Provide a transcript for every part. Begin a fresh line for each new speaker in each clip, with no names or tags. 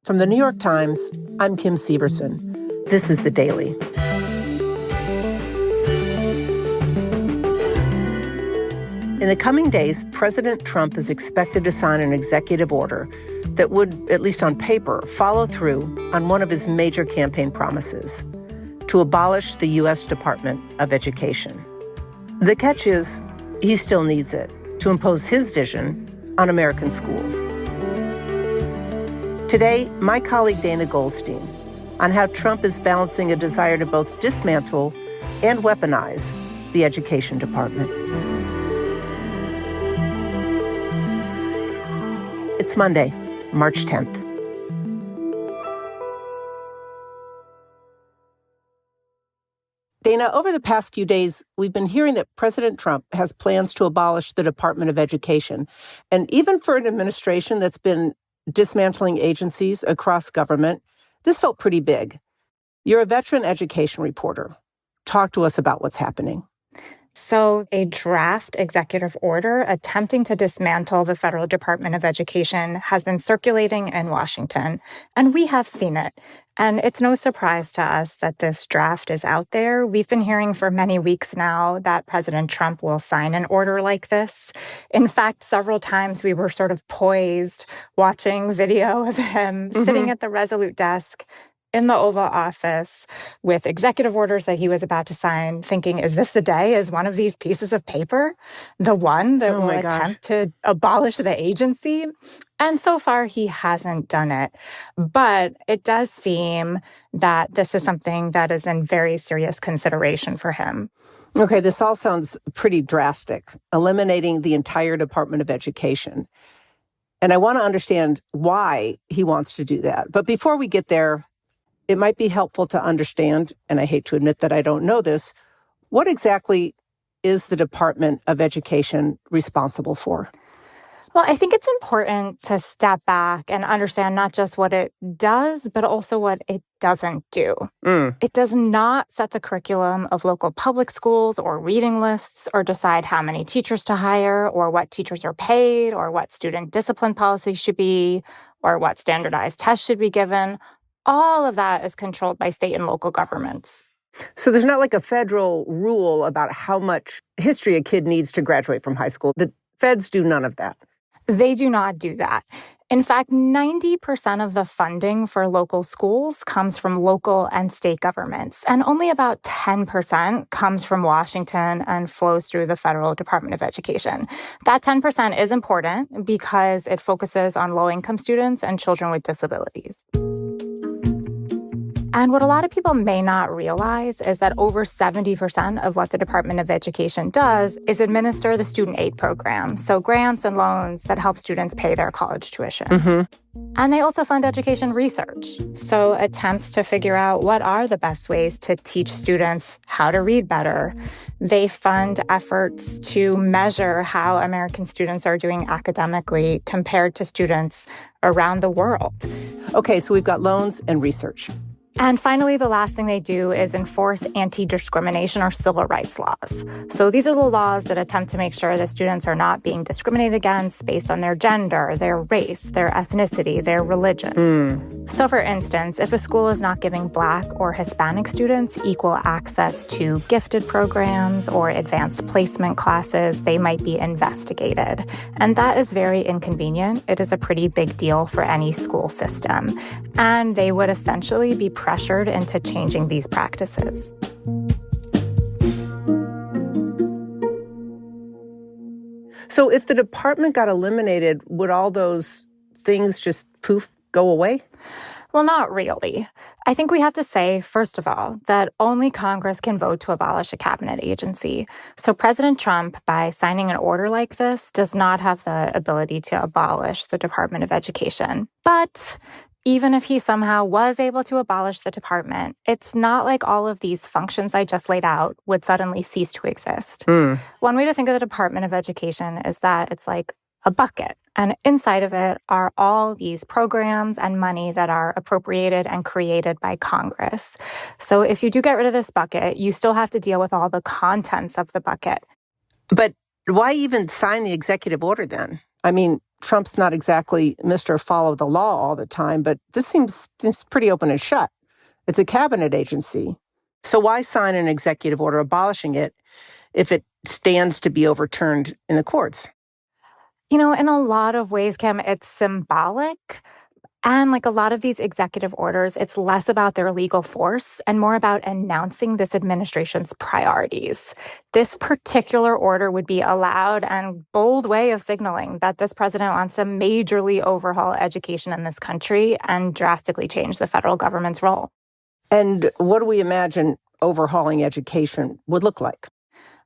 From the New York Times, I'm Kim Severson. This is The Daily. In the coming days, President Trump is expected to sign an executive order that would, at least on paper, follow through on one of his major campaign promises: to abolish the U.S. Department of Education. The catch is, he still needs it to impose his vision on American schools. Today, my colleague Dana Goldstein on how Trump is balancing a desire to both dismantle and weaponize the education department. It's Monday, March 10th. Dana, over the past few days, we've been hearing that President Trump has plans to abolish the Department of Education. And even for an administration that's been dismantling agencies across government, this felt pretty big. You're a veteran education reporter. Talk to us about what's happening.
So a draft executive order attempting to dismantle the Federal Department of Education has been circulating in Washington, and we have seen it. And it's no surprise to us that this draft is out there. We've been hearing for many weeks now that President Trump will sign an order like this. In fact, several times we were sort of poised watching video of him sitting at the Resolute desk in the Oval Office with executive orders that he was about to sign, thinking, is this the day? Is one of these pieces of paper the one that will attempt to abolish the agency? And so far, he hasn't done it. But it does seem that this is something that is in very serious consideration for him.
Okay, this all sounds pretty drastic, eliminating the entire Department of Education. And I want to understand why he wants to do that. But before we get there, it might be helpful to understand, and I hate to admit that I don't know this, what exactly is the Department of Education responsible for?
Well, I think it's important to step back and understand not just what it does, but also what it doesn't do. It does not set the curriculum of local public schools or reading lists or decide how many teachers to hire or what teachers are paid or what student discipline policy should be or what standardized tests should be given. All of that is controlled by state and local governments.
So there's not like a federal rule about how much history a kid needs to graduate from high school. The feds do none of that.
They do not do that. In fact, 90% of the funding for local schools comes from local and state governments, and only about 10% comes from Washington and flows through the Federal Department of Education. That 10% is important because it focuses on low-income students and children with disabilities. And what a lot of people may not realize is that over 70% of what the Department of Education does is administer the student aid program, so grants and loans that help students pay their college tuition. And they also fund education research, so attempts to figure out what are the best ways to teach students how to read better. They fund efforts to measure how American students are doing academically compared to students around the world.
Okay, so we've got loans and research.
And finally, the last thing they do is enforce anti-discrimination or civil rights laws. So these are the laws that attempt to make sure that students are not being discriminated against based on their gender, their race, their ethnicity, their religion. So for instance, if a school is not giving Black or Hispanic students equal access to gifted programs or advanced placement classes, they might be investigated. And that is very inconvenient. It is a pretty big deal for any school system. And they would essentially be pressured into changing these practices.
So if the department got eliminated, would all those things just poof, go away?
Well, not really. I think we have to say, first of all, that only Congress can vote to abolish a cabinet agency. So President Trump, by signing an order like this, does not have the ability to abolish the Department of Education. But even if he somehow was able to abolish the department, it's not like all of these functions I just laid out would suddenly cease to exist. One way to think of the Department of Education is that it's like a bucket, and inside of it are all these programs and money that are appropriated and created by Congress. So if you do get rid of this bucket, you still have to deal with all the contents of the bucket.
But why even sign the executive order then? I mean, Trump's not exactly Mr. Follow the Law all the time, but this seems pretty open and shut. It's a cabinet agency. So why sign an executive order abolishing it if it stands to be overturned in the courts?
In a lot of ways, Kim, it's symbolic. And like a lot of these executive orders, it's less about their legal force and more about announcing this administration's priorities. This particular order would be a loud and bold way of signaling that this president wants to majorly overhaul education in this country and drastically change the federal government's role.
And what do we imagine overhauling education would look like?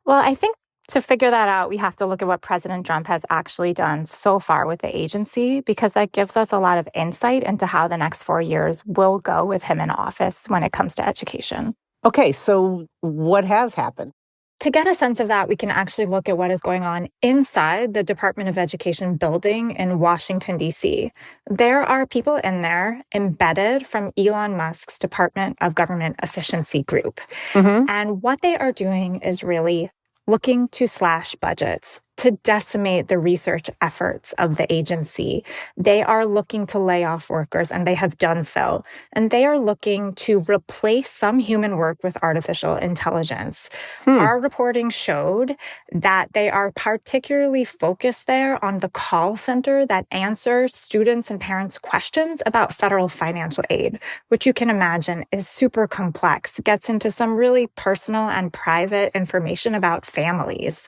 Well, I think to figure that out, we have to look at what President Trump has actually done so far with the agency, because that gives us a lot of insight into how the next 4 years will go with him in office when it comes to education.
Okay, so what has happened?
To get a sense of that, we can actually look at what is going on inside the Department of Education building in Washington, D.C. There are people in there embedded from Elon Musk's Department of Government Efficiency group.
Mm-hmm.
And what they are doing is really looking to slash budgets, to decimate the research efforts of the agency. They are looking to lay off workers, and they have done so. And they are looking to replace some human work with artificial intelligence. Our reporting showed that they are particularly focused there on the call center that answers students' and parents' questions about federal financial aid, which you can imagine is super complex, gets into some really personal and private information about families.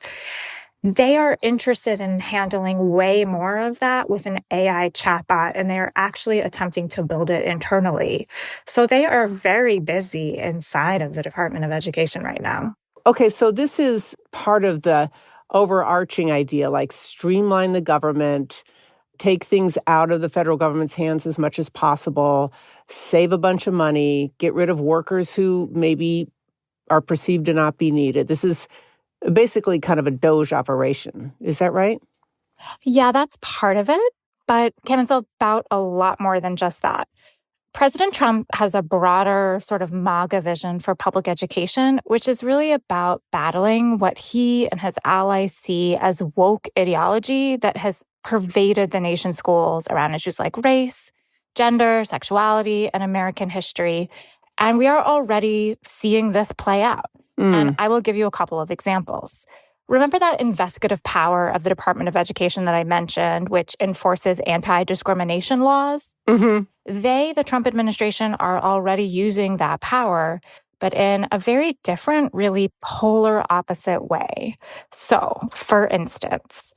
They are interested in handling way more of that with an AI chatbot, and they are actually attempting to build it internally. So they are very busy inside of the Department of Education right now.
Okay, so this is part of the overarching idea, like streamline the government, take things out of the federal government's hands as much as possible, save a bunch of money, get rid of workers who maybe are perceived to not be needed. This is basically kind of a Doge operation. Is that right?
Yeah, that's part of it. But Kim, it's about a lot more than just that. President Trump has a broader sort of MAGA vision for public education, which is really about battling what he and his allies see as woke ideology that has pervaded the nation's schools around issues like race, gender, sexuality, and American history. And we are already seeing this play out. And I will give you a couple of examples. Remember that investigative power of the Department of Education that I mentioned, which enforces anti-discrimination laws?
Mm-hmm.
The Trump administration, are already using that power, but in a very different, really polar opposite way. So, for instance,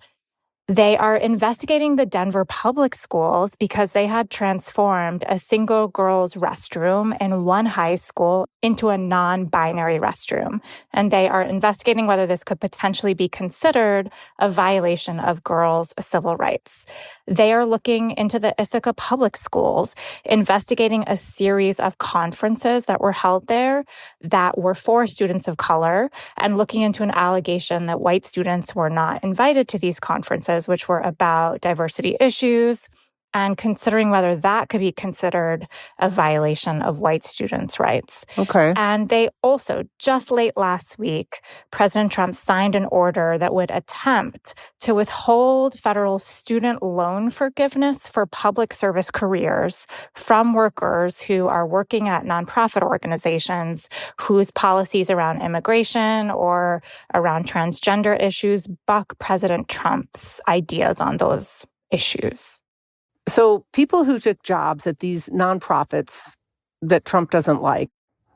they are investigating the Denver public schools because they had transformed a single girls' restroom in one high school into a non-binary restroom. And they are investigating whether this could potentially be considered a violation of girls' civil rights. They are looking into the Ithaca public schools, investigating a series of conferences that were held there that were for students of color, and looking into an allegation that white students were not invited to these conferences, which were about diversity issues, and considering whether that could be considered a violation of white students' rights.
Okay.
And they also, just late last week, President Trump signed an order that would attempt to withhold federal student loan forgiveness for public service careers from workers who are working at nonprofit organizations whose policies around immigration or around transgender issues buck President Trump's ideas on those issues.
So people who took jobs at these nonprofits that Trump doesn't like,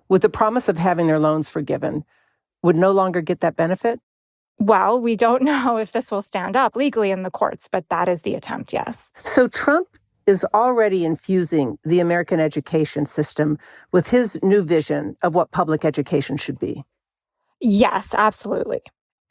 with the promise of having their loans forgiven, would no longer get that benefit?
Well, we don't know if this will stand up legally in the courts, but that is the attempt, yes.
So Trump is already infusing the American education system with his new vision of what public education should be.
Yes, absolutely.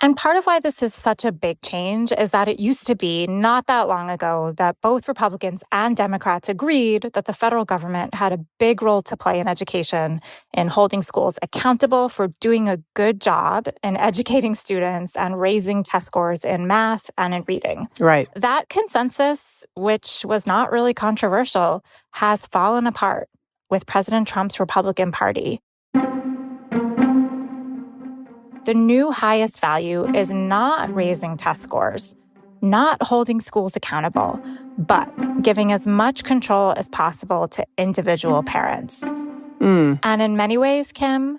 And part of why this is such a big change is that it used to be not that long ago that both Republicans and Democrats agreed that the federal government had a big role to play in education, in holding schools accountable for doing a good job in educating students and raising test scores in math and in reading.
Right.
That consensus, which was not really controversial, has fallen apart with President Trump's Republican Party. The new highest value is not raising test scores, not holding schools accountable, but giving as much control as possible to individual parents. And in many ways, Kim,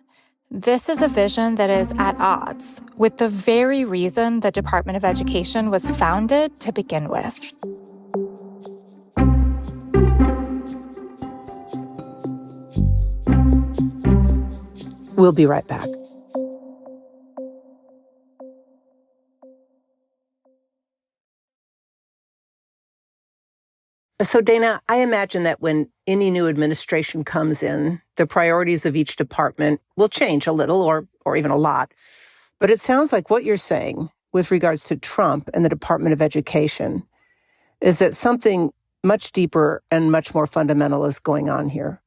this is a vision that is at odds with the very reason the Department of Education was founded to begin with.
We'll be right back. So, Dana, I imagine that when any new administration comes in, the priorities of each department will change a little or even a lot. But it sounds like what you're saying with regards to Trump and the Department of Education is that something much deeper and much more fundamental is going on here.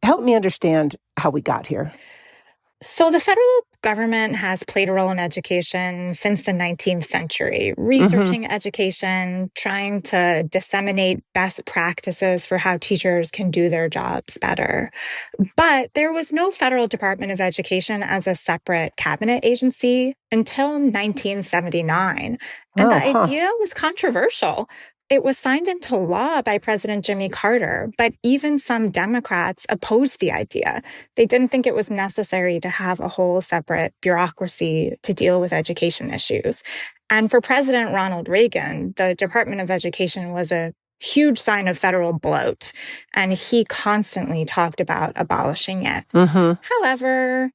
Help me understand how we got here.
So the federal government has played a role in education since the 19th century, researching education, trying to disseminate best practices for how teachers can do their jobs better. But there was no federal Department of Education as a separate cabinet agency until 1979. And the idea was controversial. It was signed into law by President Jimmy Carter, but even some Democrats opposed the idea. They didn't think it was necessary to have a whole separate bureaucracy to deal with education issues. And for President Ronald Reagan, the Department of Education was a huge sign of federal bloat, and he constantly talked about abolishing it. However,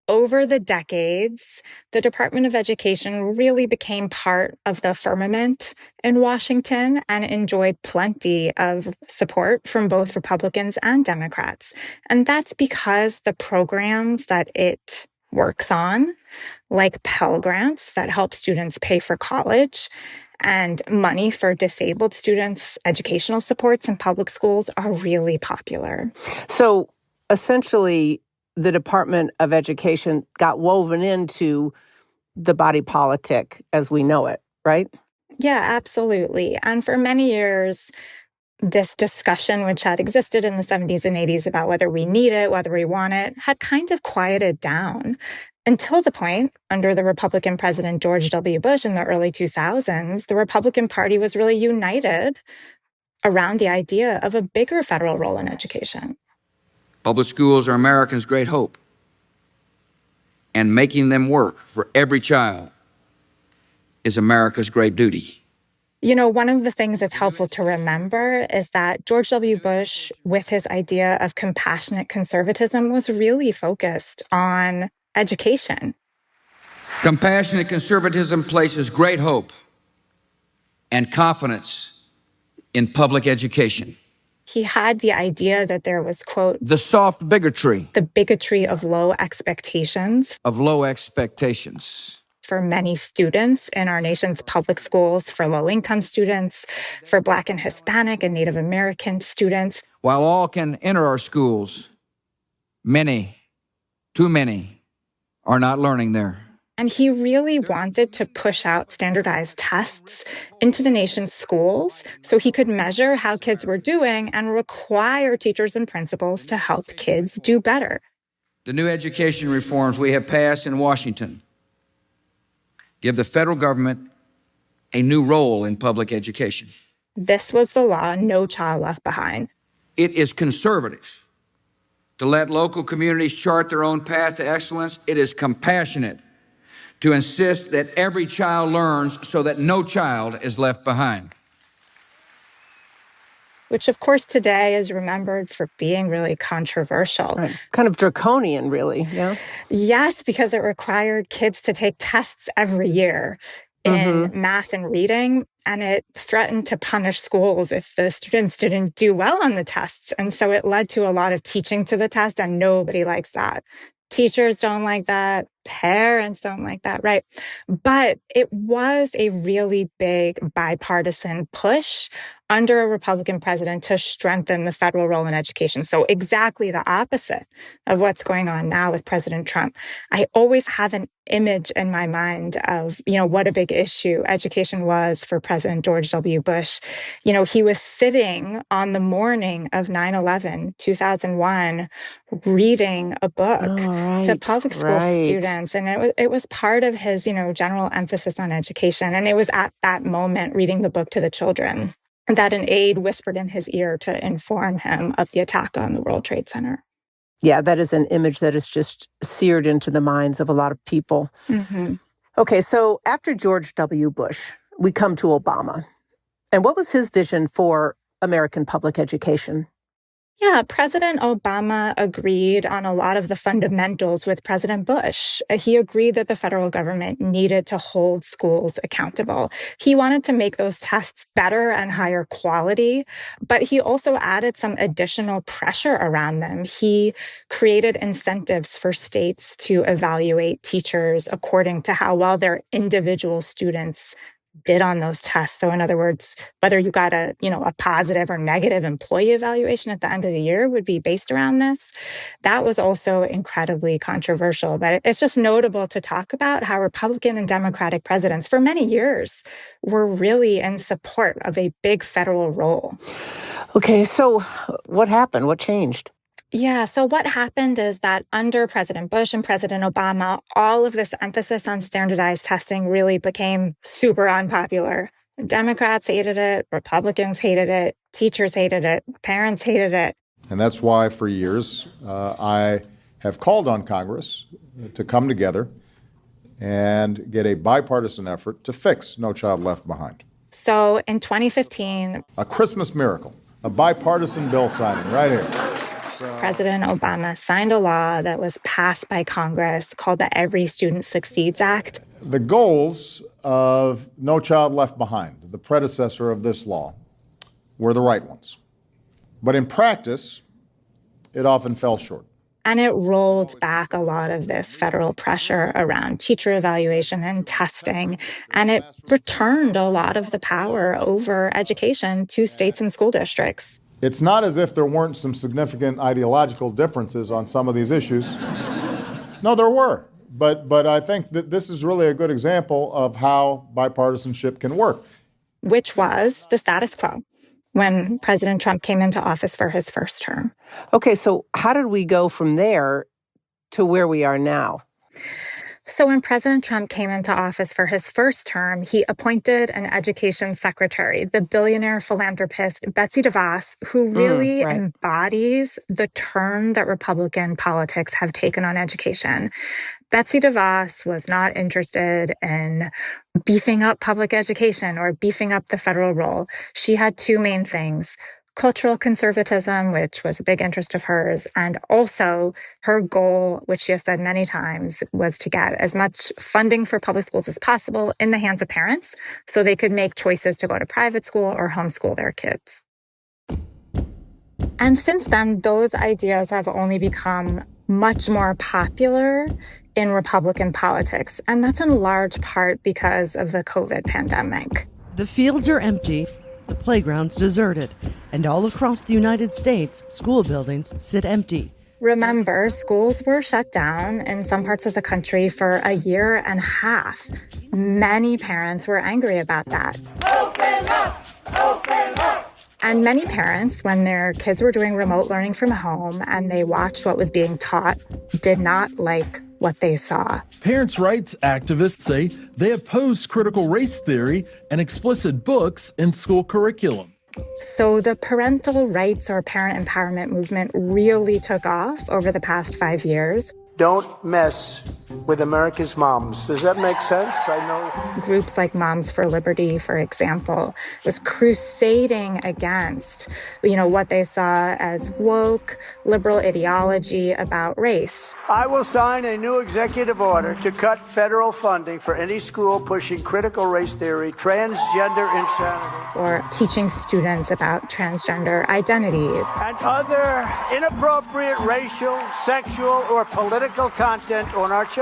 over the decades, the Department of Education really became part of the firmament in Washington and enjoyed plenty of support from both Republicans and Democrats. And that's because the programs that it works on, like Pell Grants that help students pay for college, and money for disabled students' educational supports in public schools are really popular.
So essentially, the Department of Education got woven into the body politic as we know it, right?
Yeah, absolutely. And for many years, this discussion, which had existed in the 70s and 80s about whether we need it, whether we want it, had kind of quieted down until the point, under the Republican President George W. Bush in the early 2000s, the Republican Party was really united around the idea of a bigger federal role in education.
Public schools are Americans' great hope, and making them work for every child is America's great duty.
You know, one of the things that's helpful to remember is that George W. Bush, with his idea of compassionate conservatism, was really focused on education.
Compassionate conservatism places great hope and confidence in public education.
He had the idea that there was, quote,
the soft bigotry.
The bigotry of low expectations.
Of low expectations.
For many students in our nation's public schools, for low-income students, for Black and Hispanic and Native American students.
While all can enter our schools, many, too many, are not learning there.
And he really wanted to push out standardized tests into the nation's schools so he could measure how kids were doing and require teachers and principals to help kids do better.
The new education reforms we have passed in Washington give the federal government a new role in public education.
This was the law, No Child Left Behind.
It is conservative to let local communities chart their own path to excellence. It is compassionate to insist that every child learns so that no child is left behind.
Which, of course, today is remembered for being really controversial.
Right. Kind of draconian, really, yeah?
Yes, because it required kids to take tests every year in math and reading, and it threatened to punish schools if the students didn't do well on the tests. And so it led to a lot of teaching to the test, and nobody likes that. Teachers don't like that. Parents don't like that, right? But it was a really big bipartisan push under a Republican president to strengthen the federal role in education. So exactly the opposite of what's going on now with President Trump. I always have an image in my mind of, what a big issue education was for President George W. Bush. He was sitting on the morning of 9/11, 2001, reading a book to public school students. And it was part of his, general emphasis on education. And it was at that moment, reading the book to the children, that an aide whispered in his ear to inform him of the attack on the World Trade Center.
Yeah, that is an image that is just seared into the minds of a lot of people.
Mm-hmm.
Okay, so after George W. Bush, we come to Obama. And what was his vision for American public education?
Yeah, President Obama agreed on a lot of the fundamentals with President Bush. He agreed that the federal government needed to hold schools accountable. He wanted to make those tests better and higher quality, but he also added some additional pressure around them. He created incentives for states to evaluate teachers according to how well their individual students did on those tests. So in other words, whether you got a positive or negative employee evaluation at the end of the year would be based around this. That was also incredibly controversial. But it's just notable to talk about how Republican and Democratic presidents for many years were really in support of a big federal role.
Okay, so what happened? What changed?
Yeah, so what happened is that under President Bush and President Obama, all of this emphasis on standardized testing really became super unpopular. Democrats hated it, Republicans hated it, teachers hated it, parents hated it.
And that's why for years I have called on Congress to come together and get a bipartisan effort to fix No Child Left Behind.
So in 2015,
a Christmas miracle, a bipartisan bill signing right here.
President Obama signed a law that was passed by Congress called the Every Student Succeeds Act.
The goals of No Child Left Behind, the predecessor of this law, were the right ones. But in practice, it often fell short.
And it rolled back a lot of this federal pressure around teacher evaluation and testing. And it returned a lot of the power over education to states and school districts.
It's not as if there weren't some significant ideological differences on some of these issues. No, there were. But I think that this is really a good example of how bipartisanship can work.
Which was the status quo when President Trump came into office for his first term.
Okay, so how did we go from there to where we are now?
So when President Trump came into office for his first term, he appointed an education secretary, the billionaire philanthropist Betsy DeVos, who really embodies the turn that Republican politics have taken on education. Betsy DeVos was not interested in beefing up public education or beefing up the federal role. She had two main things: cultural conservatism, which was a big interest of hers, and also her goal, which she has said many times, was to get as much funding for public schools as possible in the hands of parents so they could make choices to go to private school or homeschool their kids. And since then, those ideas have only become much more popular in Republican politics, and that's in large part because of the COVID pandemic.
The fields are empty. The playground's deserted, and all across the United States, school buildings sit empty.
Remember, schools were shut down in some parts of the country for a year and a half. Many parents were angry about that.
Open up! Open up!
And many parents, when their kids were doing remote learning from home and they watched what was being taught, did not like what they saw.
Parents' rights activists say they oppose critical race theory and explicit books in school curriculum.
So the parental rights or parent empowerment movement really took off over the past 5 years.
Don't mess with America's moms. Does that make sense? I know.
Groups like Moms for Liberty, for example, was crusading against, what they saw as woke, liberal ideology about race.
I will sign a new executive order to cut federal funding for any school pushing critical race theory, transgender insanity,
or teaching students about transgender identities,
and other inappropriate racial, sexual, or political content on our children.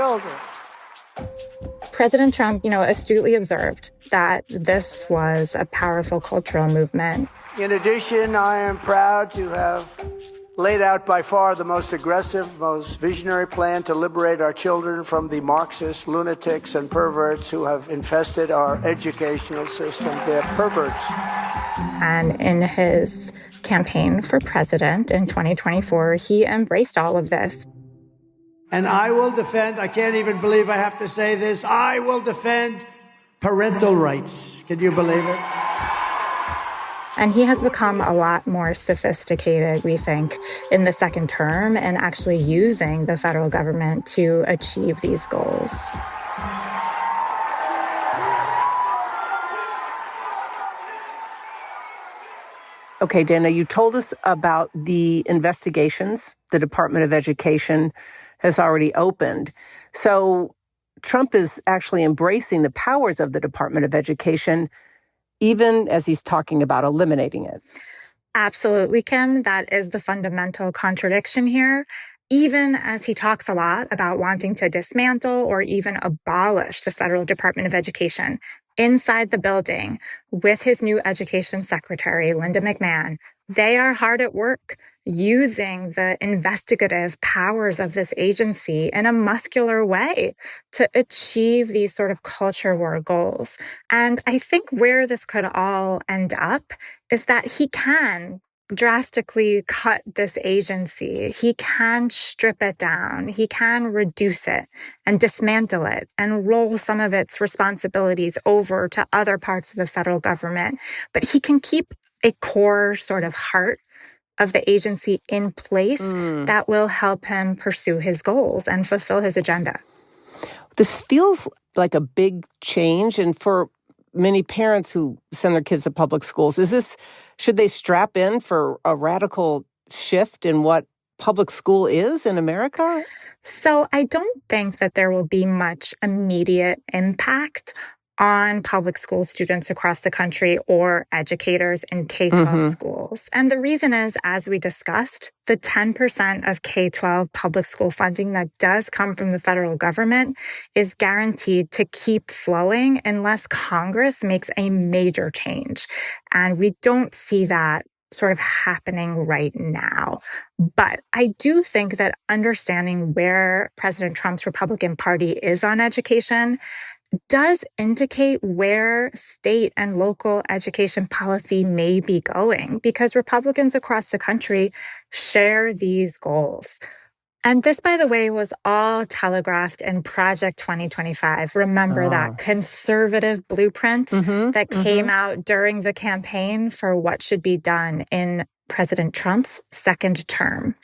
President Trump, astutely observed that this was a powerful cultural movement.
In addition, I am proud to have laid out by far the most aggressive, most visionary plan to liberate our children from the Marxist lunatics and perverts who have infested our educational system. They're perverts.
And in his campaign for president in 2024, he embraced all of this.
And I will defend, I can't even believe I have to say this, I will defend parental rights. Can you believe it?
And he has become a lot more sophisticated, we think, in the second term and actually using the federal government to achieve these goals.
Okay, Dana, you told us about the investigations the Department of Education has already opened. So Trump is actually embracing the powers of the Department of Education, even as he's talking about eliminating it.
Absolutely, Kim. That is the fundamental contradiction here. Even as he talks a lot about wanting to dismantle or even abolish the federal Department of Education, inside the building with his new education secretary, Linda McMahon, they are hard at work using the investigative powers of this agency in a muscular way to achieve these sort of culture war goals. And I think where this could all end up is that he can drastically cut this agency. He can strip it down. He can reduce it and dismantle it and roll some of its responsibilities over to other parts of the federal government. But he can keep a core sort of heart of the agency in place that will help him pursue his goals and fulfill his agenda.
This feels like a big change. And for many parents who send their kids to public schools, should they strap in for a radical shift in what public school is in America?
So I don't think that there will be much immediate impact on public school students across the country or educators in K-12 schools. And the reason is, as we discussed, the 10% of K-12 public school funding that does come from the federal government is guaranteed to keep flowing unless Congress makes a major change. And we don't see that sort of happening right now. But I do think that understanding where President Trump's Republican Party is on education does indicate where state and local education policy may be going, because Republicans across the country share these goals. And this, by the way, was all telegraphed in Project 2025. Remember that conservative blueprint that came out during the campaign for what should be done in President Trump's second term.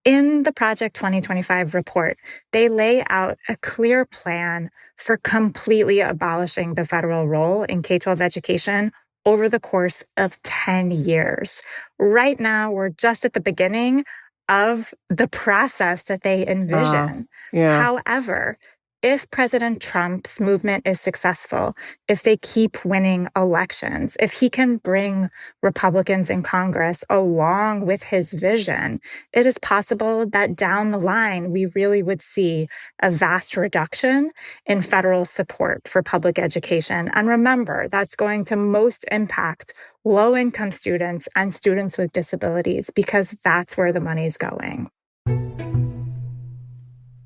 In the Project 2025 report, they lay out a clear plan for completely abolishing the federal role in K-12 education over the course of 10 years. Right now, we're just at the beginning of the process that they envision. However, if President Trump's movement is successful, if they keep winning elections, if he can bring Republicans in Congress along with his vision, it is possible that down the line, we really would see a vast reduction in federal support for public education. And remember, that's going to most impact low-income students and students with disabilities, because that's where the money's going.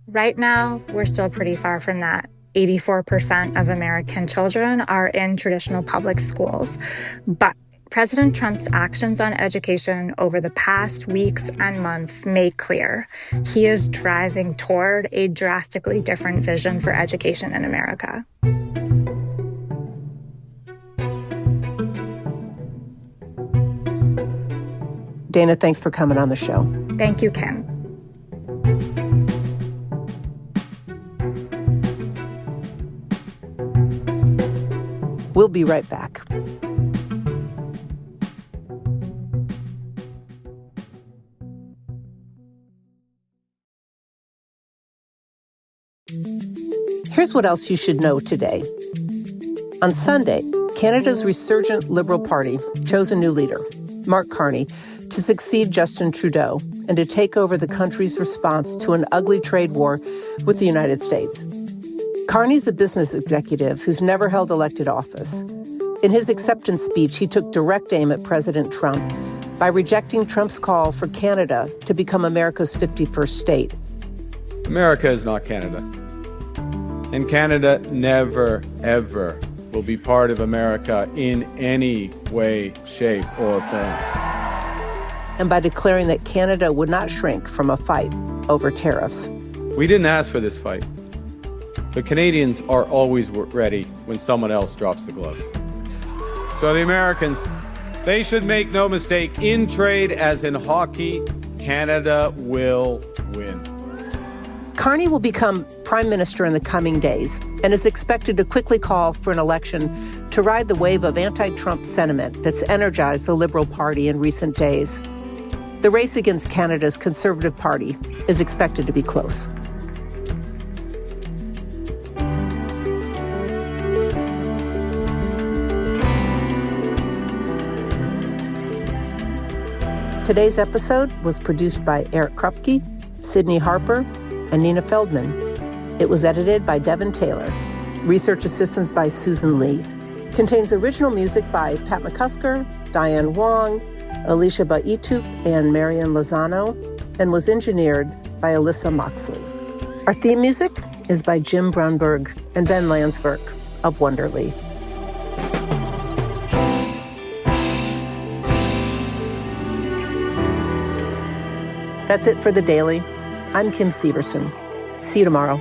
Right now, we're still pretty far from that. 84% of American children are in traditional public schools. But President Trump's actions on education over the past weeks and months make clear he is driving toward a drastically different vision for education in America.
Dana, thanks for coming on the show.
Thank you, Kim.
We'll be right back. Here's what else you should know today. On Sunday, Canada's resurgent Liberal Party chose a new leader, Mark Carney, to succeed Justin Trudeau and to take over the country's response to an ugly trade war with the United States. Carney's a business executive who's never held elected office. In his acceptance speech, he took direct aim at President Trump by rejecting Trump's call for Canada to become America's 51st state.
America is not Canada. And Canada never, ever will be part of America in any way, shape, or form.
And by declaring that Canada would not shrink from a fight over tariffs.
We didn't ask for this fight. But Canadians are always ready when someone else drops the gloves. So the Americans, they should make no mistake, in trade as in hockey, Canada will win.
Carney will become prime minister in the coming days and is expected to quickly call for an election to ride the wave of anti-Trump sentiment that's energized the Liberal Party in recent days. The race against Canada's Conservative Party is expected to be close. Today's episode was produced by Eric Krupke, Sydney Harper, and Nina Feldman. It was edited by Devin Taylor. Research assistance by Susan Lee. Contains original music by Pat McCusker, Diane Wong, Alicia Baitu, and Marian Lozano, and was engineered by Alyssa Moxley. Our theme music is by Jim Brownberg and Ben Landsberg of Wonderly. That's it for The Daily. I'm Kim Severson. See you tomorrow.